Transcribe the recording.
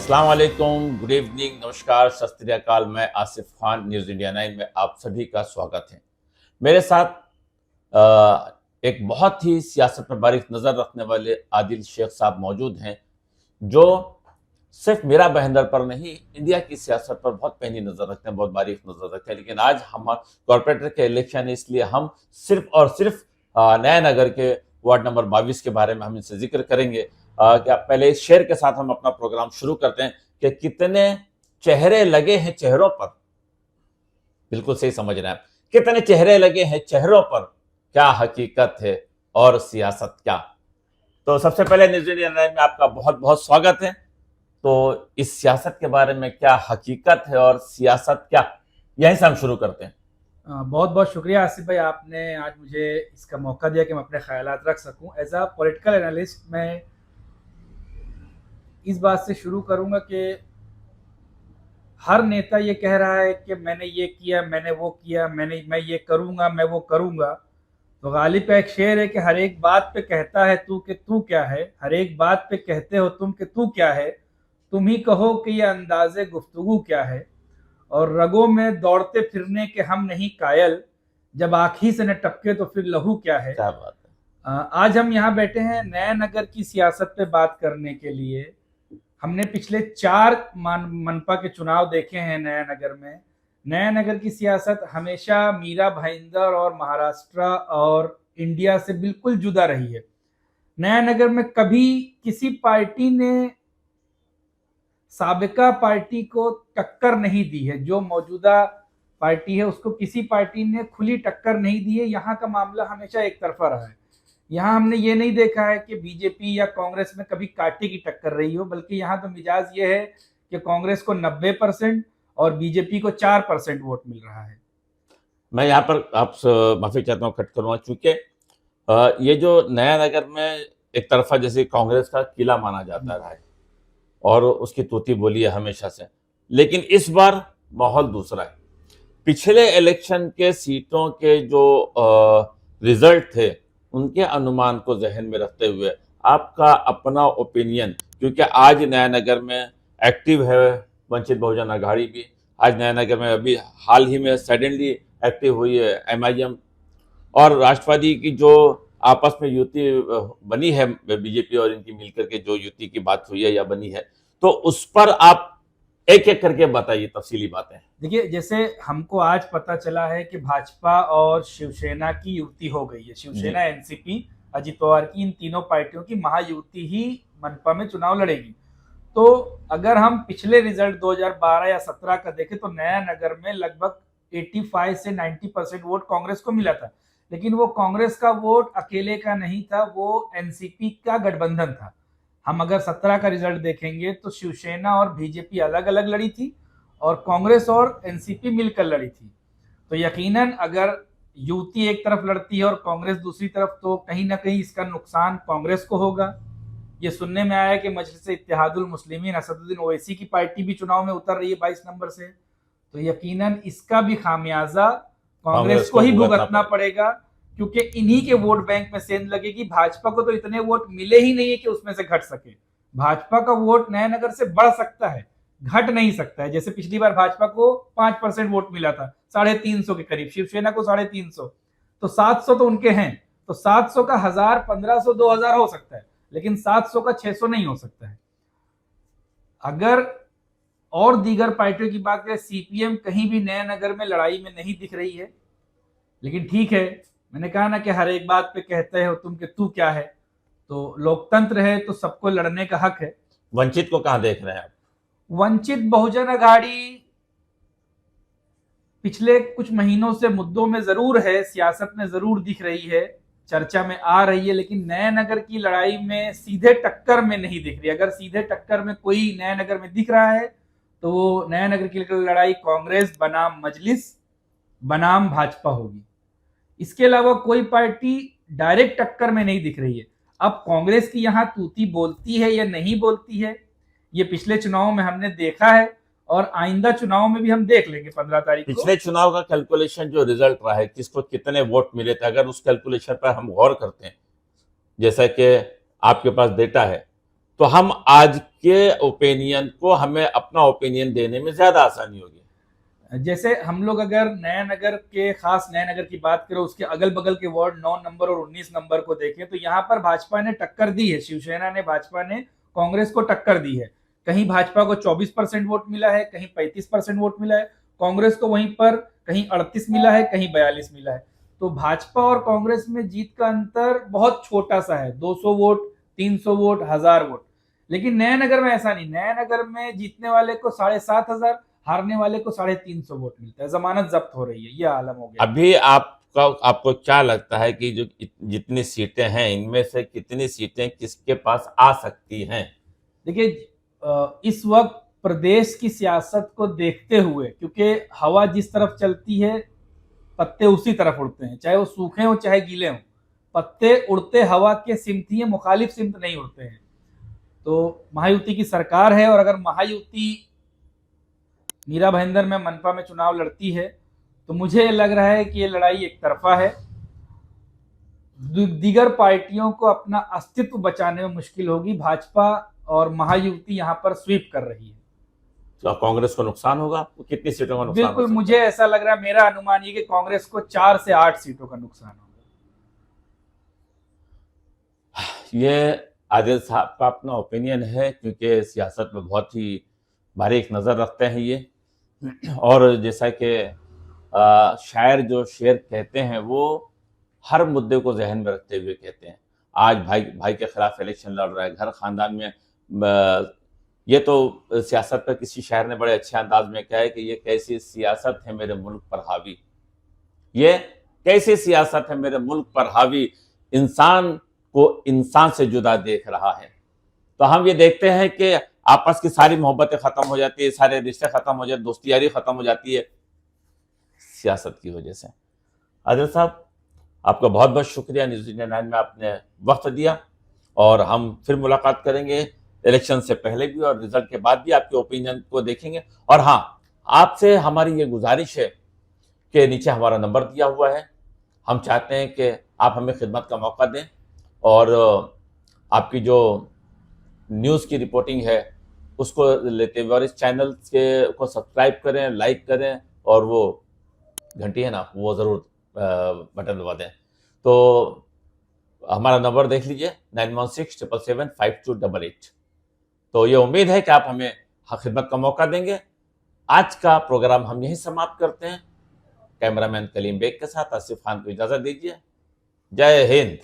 अस्सलाम वालेकुम, good evening, नमस्कार, सत श्री अकाल। मैं आसिफ खान, न्यूज़ इंडिया 9 में आप सभी का स्वागत है। मेरे साथ एक बहुत ही सियासत पर बारीक नज़र रखने वाले आदिल शेख साहब मौजूद हैं, जो सिर्फ मेरा बहंदर पर नहीं, इंडिया की सियासत पर बहुत पैनी नज़र रखते हैं, बहुत बारीक नज़र रखते हैं। लेकिन आज हम कॉर्पोरेटर के इलेक्शन है, इसलिए हम सिर्फ और सिर्फ नया नगर के वार्ड नंबर 22 के बारे में हम इनसे जिक्र करेंगे। क्या पहले इस शेर के साथ हम अपना प्रोग्राम शुरू करते हैं कि कितने चेहरे लगे हैं चेहरों पर। बिल्कुल सही समझ रहे हैं आप, कितने चेहरे लगे हैं चेहरों पर, क्या हकीकत है और सियासत क्या। तो सबसे पहले न्यूज़ इंडिया 9 में आपका बहुत बहुत स्वागत है। तो इस सियासत के बारे में क्या हकीकत है और सियासत क्या, यहीं से हम शुरू करते हैं। बहुत बहुत शुक्रिया आसिफ भाई, आपने आज मुझे इसका मौका दिया कि मैं अपने ख्यालात रख सकूं। एज अ पॉलिटिकल एनालिस्ट मैं इस बात से शुरू करूंगा कि हर नेता ये कह रहा है कि मैंने ये किया, मैंने वो किया, मैं ये करूंगा, मैं वो करूंगा। तो गालिब का एक शेर है कि हर एक बात पे कहता है तू कि तू क्या है, हर एक बात पे कहते हो तुम कि तू क्या है, तुम ही कहो कि ये अंदाज़े गुफ्तगू क्या है। और रगों में दौड़ते फिरने के हम नहीं कायल, जब आँखी से न टपके तो फिर लहू क्या है। क्या बात है। आज हम यहाँ बैठे हैं नया नगर की सियासत पे बात करने के लिए। हमने पिछले 4 मनपा के चुनाव देखे हैं नया नगर में। नया नगर की सियासत हमेशा मीरा भाईंदर और महाराष्ट्र और इंडिया से बिल्कुल जुदा रही है। नया नगर में कभी किसी पार्टी ने साबिका पार्टी को टक्कर नहीं दी है। जो मौजूदा पार्टी है उसको किसी पार्टी ने खुली टक्कर नहीं दी है। यहाँ का मामला हमेशा एक तरफा रहा है। यहाँ हमने ये नहीं देखा है कि बीजेपी या कांग्रेस में कभी कांटे की टक्कर रही हो, बल्कि यहाँ तो मिजाज ये है कि कांग्रेस को 90% और बीजेपी को 4% वोट मिल रहा है। मैं यहाँ पर आपसे माफी चाहता हूँ, कट करूँगा, चूंकि ये जो नया नगर में एक तरफा जैसे कांग्रेस का किला माना जाता रहा है और उसकी तूती बोली है हमेशा से, लेकिन इस बार माहौल दूसरा है। पिछले इलेक्शन के सीटों के जो रिजल्ट थे उनके अनुमान को जहन में रखते हुए आपका अपना ओपिनियन, क्योंकि आज नया नगर में एक्टिव है वंचित बहुजन अघाड़ी भी, आज नया नगर में अभी हाल ही में सडनली एक्टिव हुई है एमआईएम, और राष्ट्रवादी की जो आपस में युति बनी है बीजेपी और इनकी मिलकर के जो युति की बात हुई है या बनी है, तो उस पर आप एक एक करके बताइए तफसीली बातें। देखिए, जैसे हमको आज पता चला है कि भाजपा और शिवसेना की युति हो गई है। शिवसेना, एनसीपी, अजित पवार की, इन तीनों पार्टियों की महायुति ही मनपा में चुनाव लड़ेगी। तो अगर हम पिछले रिजल्ट 2012 या 17 का देखें तो नया नगर में लगभग 85 से 90% वोट कांग्रेस को मिला था। लेकिन वो कांग्रेस का वोट अकेले का नहीं था, वो एनसीपी का गठबंधन था। हम अगर 17 का रिजल्ट देखेंगे तो शिवसेना और बीजेपी अलग अलग लड़ी थी और कांग्रेस और एनसीपी मिलकर लड़ी थी। तो यकीनन अगर युति एक तरफ लड़ती है और कांग्रेस दूसरी तरफ, तो कहीं ना कहीं इसका नुकसान कांग्रेस को होगा। ये सुनने में आया कि मजलिस इत्तेहादुल मुस्लिमीन असदुद्दीन ओवैसी की पार्टी भी चुनाव में उतर रही है 22 नंबर से। तो यकीनन इसका भी खामियाजा कांग्रेस को ही भुगतना पड़ेगा, क्योंकि इन्हीं के वोट बैंक में सेंध लगेगी। भाजपा को तो इतने वोट मिले ही नहीं है कि उसमें से घट सके। भाजपा का वोट नया नगर से बढ़ सकता है, घट नहीं सकता है। जैसे पिछली बार भाजपा को 5% वोट मिला था, 350 के करीब, शिवसेना को 350, तो 700 तो उनके हैं। तो 700 का 1000, 1500, 2000 हो सकता है, लेकिन 700 का 600 नहीं हो सकता है। अगर और दीगर पार्टियों की बात करें, सीपीएम कहीं भी नया नगर में लड़ाई में नहीं दिख रही है। लेकिन ठीक है, मैंने कहा ना कि हर एक बात पे कहते हो तुम कि तू क्या है। तो लोकतंत्र है तो सबको लड़ने का हक है। वंचित को कहां देख रहे हैं आप? वंचित बहुजन अघाड़ी पिछले कुछ महीनों से मुद्दों में जरूर है, सियासत में जरूर दिख रही है, चर्चा में आ रही है, लेकिन नया नगर की लड़ाई में सीधे टक्कर में नहीं दिख रही। अगर सीधे टक्कर में कोई नया नगर में दिख रहा है तो वो नया नगर की लड़ाई कांग्रेस बनाम मजलिस बनाम भाजपा होगी। इसके अलावा कोई पार्टी डायरेक्ट टक्कर में नहीं दिख रही है। अब कांग्रेस की यहाँ तूती बोलती है या नहीं बोलती है, ये पिछले चुनाव में हमने देखा है और आइंदा चुनाव में भी हम देख लेंगे 15 तारीख को। पिछले चुनाव का कैलकुलेशन जो रिजल्ट रहा है, किसको कितने वोट मिले थे, अगर उस कैलकुलेशन पर हम गौर करते हैं, जैसा कि आपके पास डेटा है, तो तो हम आज के ओपिनियन को, हमें अपना ओपिनियन देने में ज्यादा आसानी होगी। जैसे हम लोग अगर नया नगर के, खास नया नगर की बात करें, उसके अगल बगल के वार्ड 9 नंबर और 19 नंबर को देखें तो यहाँ पर भाजपा ने टक्कर दी है, शिवसेना ने, भाजपा ने कांग्रेस को टक्कर दी है। कहीं भाजपा को 24% वोट मिला है, कहीं 35% वोट मिला है, कांग्रेस को वहीं पर कहीं 38 मिला है, कहीं 42 मिला है। तो भाजपा और कांग्रेस में जीत का अंतर बहुत छोटा सा है, 200 वोट, 300 वोट, 1000 वोट। लेकिन नया नगर में ऐसा नहीं, नया नगर में जीतने वाले को 7,500, हारने वाले को 350 वोट मिलता है, जमानत जब्त हो रही है, ये आलम हो गया। अभी आपको क्या लगता है कि जो जितनी सीटें हैं, इनमें से कितनी सीटें किसके पास आ सकती हैं? देखिए, इस वक्त प्रदेश की सियासत को देखते हुए, क्योंकि हवा जिस तरफ चलती है पत्ते उसी तरफ उड़ते हैं, चाहे वो सूखे हो चाहे गीले हो, पत्ते उड़ते हवा के सिमत ही, मुखालिफ सिमत नहीं उड़ते हैं। तो महायुति की सरकार है, और अगर महायुति मीरा भाईंदर में मनपा में चुनाव लड़ती है तो मुझे लग रहा है कि ये लड़ाई एक तरफा है। दीगर पार्टियों को अपना अस्तित्व बचाने में मुश्किल होगी। भाजपा और महायुति यहाँ पर स्वीप कर रही है। तो कांग्रेस को नुकसान होगा? कितनी सीटों का नुकसान? बिल्कुल, मुझे ऐसा लग रहा है, मेरा अनुमान ये कि कांग्रेस को 4 से 8 सीटों का नुकसान होगा। ये आदिल साहब का अपना ओपिनियन है, क्योंकि सियासत में बहुत ही बारीक नज़र रखते हैं ये। और जैसा कि शायर जो शेर कहते हैं, वो हर मुद्दे को जहन में रखते हुए कहते हैं। आज भाई के खिलाफ इलेक्शन लड़ रहा है, घर खानदान में। ये तो सियासत पर किसी शायर ने बड़े अच्छे अंदाज में कहा है कि ये कैसी सियासत है मेरे मुल्क पर हावी, ये कैसी सियासत है मेरे मुल्क पर हावी, इंसान को इंसान से जुदा देख रहा है। तो हम ये देखते हैं कि आपस की सारी मोहब्बतें खत्म हो जाती है, सारे रिश्ते खत्म हो जाते, दोस्ती यारी खत्म हो जाती है सियासत की वजह से। आदिल साहब, आपका बहुत बहुत शुक्रिया, न्यूज़ इंडिया 9 में आपने वक्त दिया, और हम फिर मुलाकात करेंगे इलेक्शन से पहले भी और रिजल्ट के बाद भी आपके ओपिनियन को देखेंगे। और हाँ, आपसे हमारी ये गुजारिश है कि नीचे हमारा नंबर दिया हुआ है, हम चाहते हैं कि आप हमें खिदमत का मौका दें, और आपकी जो न्यूज़ की रिपोर्टिंग है उसको लेते हुए, और इस चैनल को सब्सक्राइब करें, लाइक करें, और वो घंटी है ना, वो ज़रूर बटन दबा दें। तो हमारा नंबर देख लीजिए, 9167775288। तो ये उम्मीद है कि आप हमें खिदमत का मौका देंगे। आज का प्रोग्राम हम यहीं समाप्त करते हैं। कैमरामैन कलीम बेग के साथ आसिफ खान को इजाज़त दीजिए। जय हिंद।